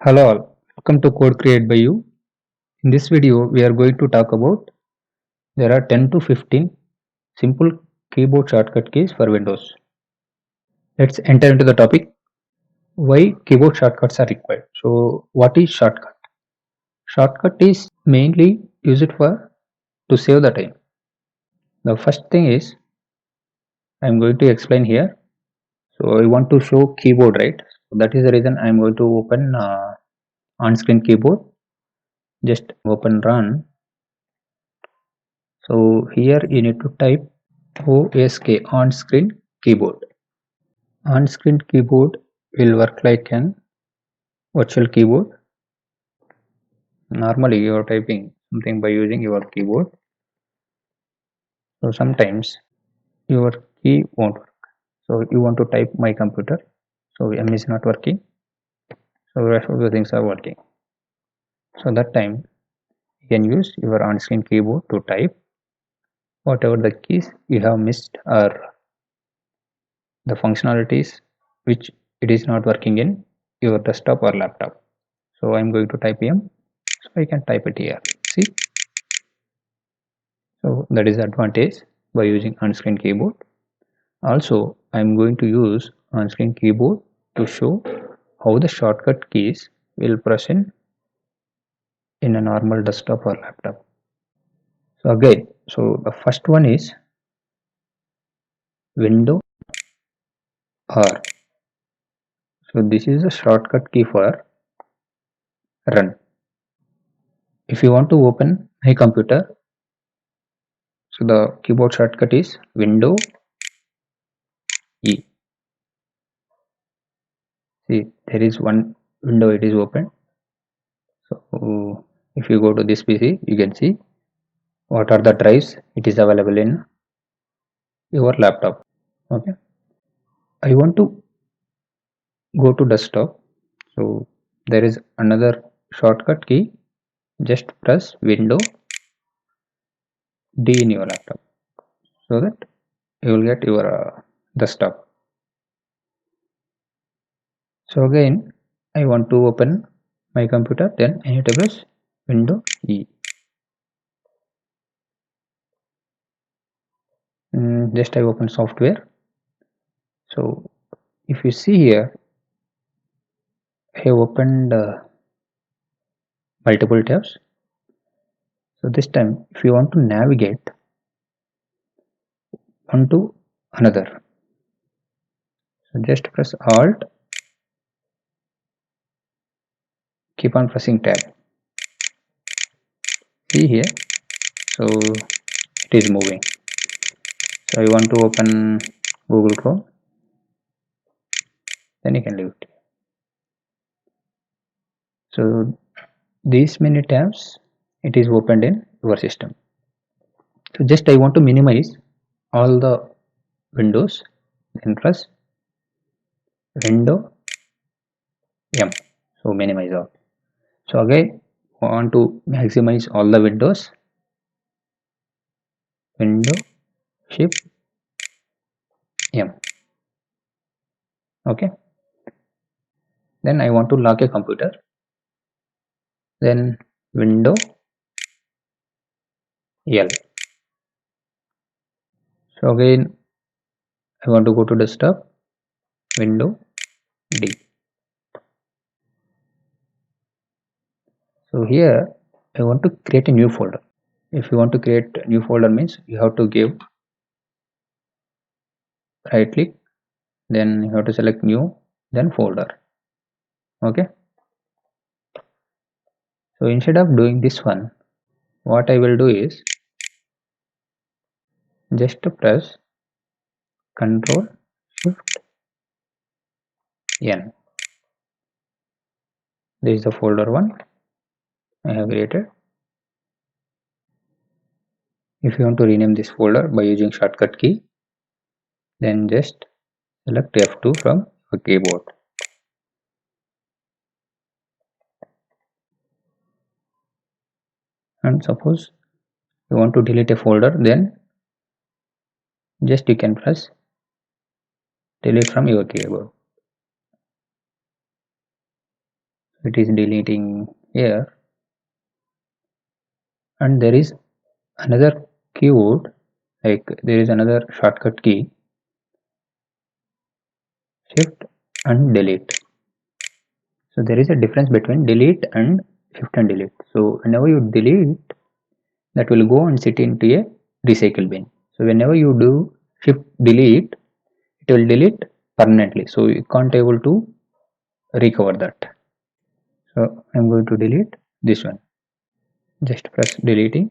Hello all, welcome to Code Create by You. In this video, we are going to talk about there are 10 to 15 simple keyboard shortcut keys for Windows. Let's enter into the topic. Why keyboard shortcuts are required? So, what is shortcut? Shortcut is mainly used for to save the time. The first thing is I am going to explain here. So, I want to show keyboard, right? So that is the reason I am going to open on-screen keyboard. Just open run. So here you need to type OSK on screen keyboard. On screen keyboard will work like an virtual keyboard. Normally you are typing something by using your keyboard. So sometimes your key won't work. So you want to type my computer. So M is not working. So rest of the things are working. So that time you can use your on screen keyboard to type whatever the keys you have missed or the functionalities which it is not working in your desktop or laptop. So I'm going to type M, so I can type it here. See, so that is the advantage by using on-screen keyboard. Also, I'm going to use on-screen keyboard to show how the shortcut keys will present in a normal desktop or laptop. So again, so the first one is Window R. So this is a shortcut key for run. If you want to open my computer, so the keyboard shortcut is Window E. See, there is one window, it is open. So if you go to this PC, you can see what are the drives it is available in your laptop. Okay, I want to go to desktop. So there is another shortcut key. Just press Window D in your laptop so that you will get your desktop. So again, I want to open my computer, then I need to press Window E. Just I open software. So if you see here, I have opened multiple tabs. So this time if you want to navigate one to another, so just press Alt, keep on pressing tab. See here, so it is moving. So I want to open Google Chrome, then you can leave it. So these many tabs it is opened in your system. So just I want to minimize all the windows, then press Window M. So minimize all. So again I want to maximize all the windows, Window Shift M. Okay, then I want to lock a computer, then Window L. So again I want to go to desktop, Window D. So here I want to create a new folder. If you want to create a new folder means you have to give right click, then you have to select new, then folder. Okay, so instead of doing this one, what I will do is just to press Control Shift N. This is the folder one I have created. If you want to rename this folder by using shortcut key, then just select F2 from your keyboard. And suppose you want to delete a folder, then just you can press delete from your keyboard. it is deleting here, and there is another keyboard, like there is another shortcut key, shift and delete. So there is a difference between delete and shift and delete. So whenever you delete, that will go and sit into a recycle bin. So whenever you do shift delete, it will delete permanently, so you can't able to recover that. So I'm going to delete this one. Just press deleting,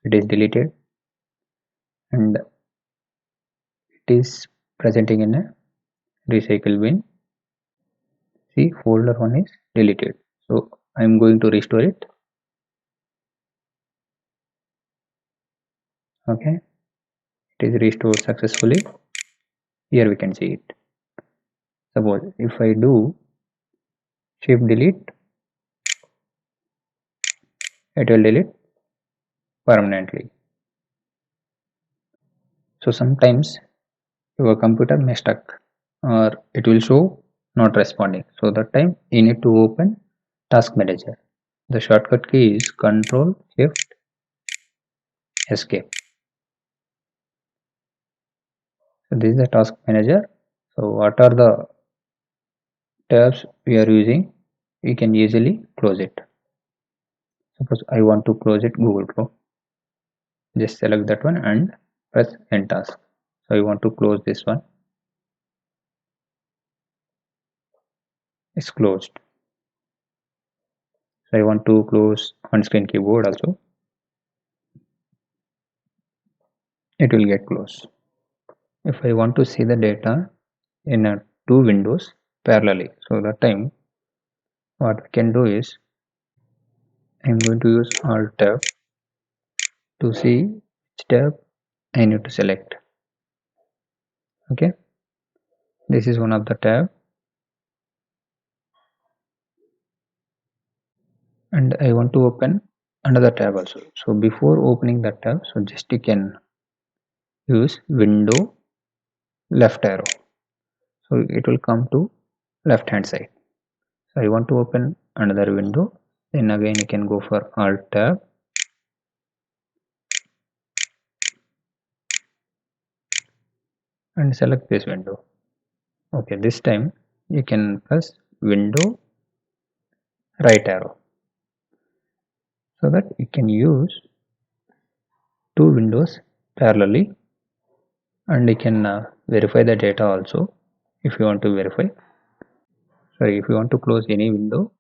it is deleted, and it is presenting in a recycle bin. See, folder 1 is deleted. So I'm going to restore it. Okay, it is restored successfully. Here we can see it. Suppose if I do shift delete, it will delete permanently. So sometimes your computer may stuck, or it will show not responding. So that time you need to open task manager. The shortcut key is Control Shift Escape. So this is the task manager. So what are the tabs we are using? We can easily close it. Suppose I want to close it, Google Chrome. Just select that one and press End Task. So I want to close this one. It's closed. So I want to close on-screen keyboard also. It will get closed. If I want to see the data in two windows parallelly, so that time what we can do is I'm going to use Alt tab to see which tab I need to select. Okay, this is one of the tab, and I want to open another tab also. So before opening that tab, so just you can use window left arrow, so it will come to left hand side. So I want to open another window, then again you can go for Alt tab and select this window. Okay, this time you can press window right arrow, so that you can use two windows parallelly, and you can verify the data also if you want to verify. Sorry, if you want to close any window,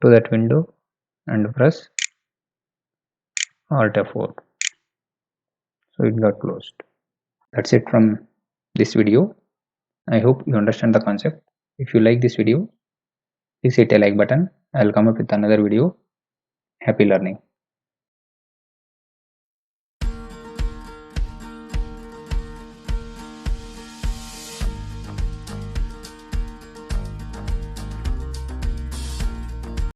to that window and press Alt F4. So it got closed. That's it from this video. I hope you understand the concept. If you like this video, please hit a like button. I'll come up with another video. Happy learning.